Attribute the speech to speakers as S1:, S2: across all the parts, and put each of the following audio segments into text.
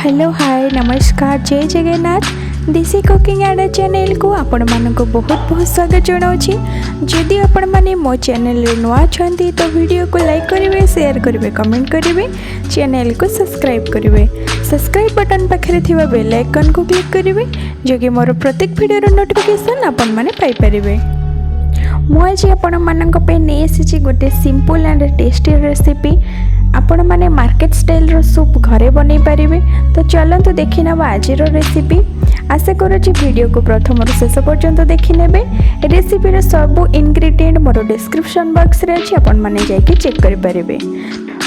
S1: Hello hi नमस्कार जय जगन्नाथ देसी कुकिंग एंड चैनल को आपण मानक बहुत बहुत स्वागत जनाऊँगी। जदि आपण मैंने मो चैनल नुआ अच्छा तो वीडियो को लाइक करेंगे, शेयर करेंगे, कमेंट करेंगे, चैनल को सब्सक्राइब करेंगे। सब्सक्राइब बटन पाखे थिबा बेल आइकन को क्लिक करेंगे जो कि मोर प्रत्येक वीडियो नोटिफिकेशन आपण माने पाई परिबे। मु आज आपण मानक पे नहीं आसी गोटे सिंपल एंड टेस्टी रेसिपी आपण माने मार्केट स्टाइल रो सूप घरे बनै पारिबे। तो चलंतु देखि नबा आज रो रेसिपी। आशा करूँ वीडियो को प्रथम शेष पर्यंत देखि नेबे। रेसिपी रो सब इंग्रेडिएंट मोर डिस्क्रिप्शन बॉक्स रे अछि, आपण माने जाके चेक करि परिबे।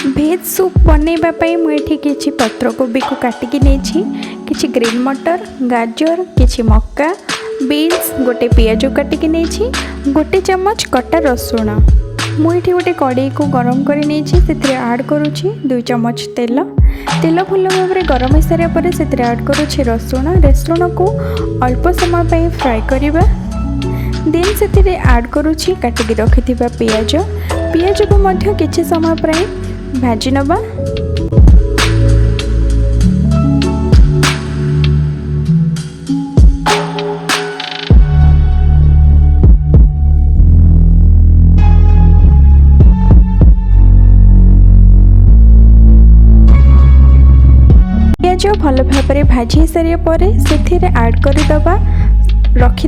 S1: भेज सूप बनैबा पई मु एठी किछि पत्र कोबी को काटिकी नेछि, किछि ग्रीन मटर, गाजर, किछि मक्का, बीन्स, गोटे पियाज काटिकी नेछि, गोटे चम्मच कटा रसुण। मुझे गोटे कड़ाई को गरम कर ऐड करुँची 2 चम्मच तेल। तेल भल भाव में गरम हो सारा पर से ऐड करुँची रसुण को अल्प समय फ्राए करवा। देन से ऐड करुँची काटिकी रखि पियाज को मध्य किछि समय पर भाजी नबा। जो भल भाव में भाजी सारे पर से ऐड करदबा रखि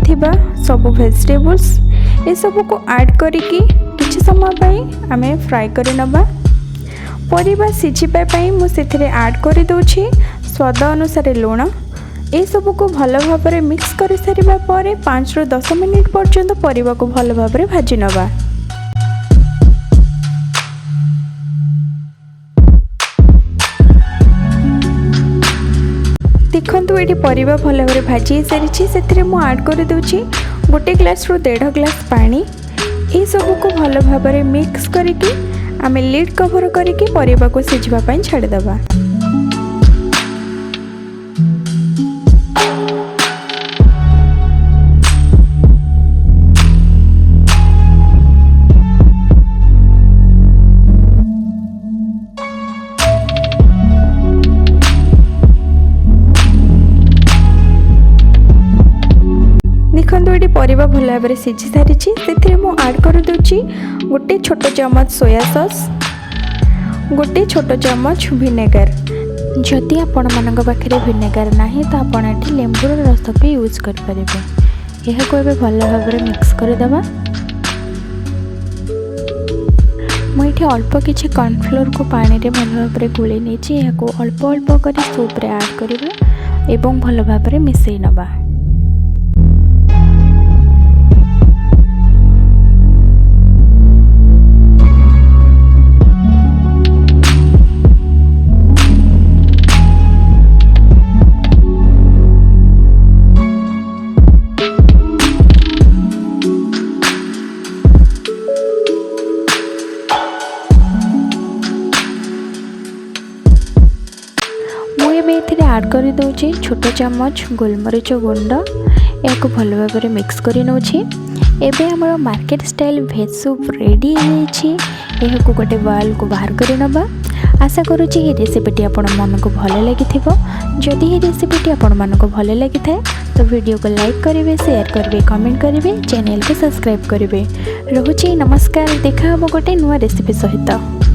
S1: सब वेजिटेबल्स ये सब को ऐड करिकी किछि समय आमे फ्राई कर नबा। परिबा सिझिबा मु सेथिरे ऐड कर दोछि स्वाद अनुसार लूण। ये सब को भल भाव में मिक्स कर सारिबा पर 5 ରୁ 10 मिनिट पर्यंत परिबा को भल भाव में भाजी नबा। देखु ये परिबा भल भाव में भाजी सारी से मुझे ऐड कर दूची गोटे ग्लास रू 1.5 ग्लास पानी। ये सब को भल भाव में मिक्स करके आम लिड कवर करके परिबा को सिझापी छाड़देवा। देखो ये परिबा भल भाव में सिझी सारी से ऐड कर दूची गोटे छोट चम्मच सोया सॉस, गोटे छोट चम्मच विनेगर। जदि आपण मानक पाखे विनेगर नाही तो आपण एठी लेंबुर रस भी यूज कर परिबे। यह को एबे भल भाव में मिक्स कर देबा। मुझे अल्प किछि कॉर्नफ्लोर को पानी रे भल भाव में गोली नेछि। यह को अल्प अल्प करी सूप रे ऐड करिबा एवं भल भाव में मिसई नबा। ऐड कर दूची छोट चम्मच गोलमरीच गुंड। या भल भाव में मिक्स कर नौछि। एबे हमर मार्केट स्टाइल भेज सूप रेडी है। को गोटे बाउल को बाहर कर नबा। आशा करुँची ये रेसिपीटी आपण मन को भल लगी। जदि ये रेसिपीटी आपण मन को भल लगी तो वीडियो को लाइक करेंगे, शेयर करेंगे, कमेंट करेंगे, चैनल को सब्सक्राइब करेंगे। रोची नमस्कार। देखा हम गोटे नुआ रेसिपी सहित।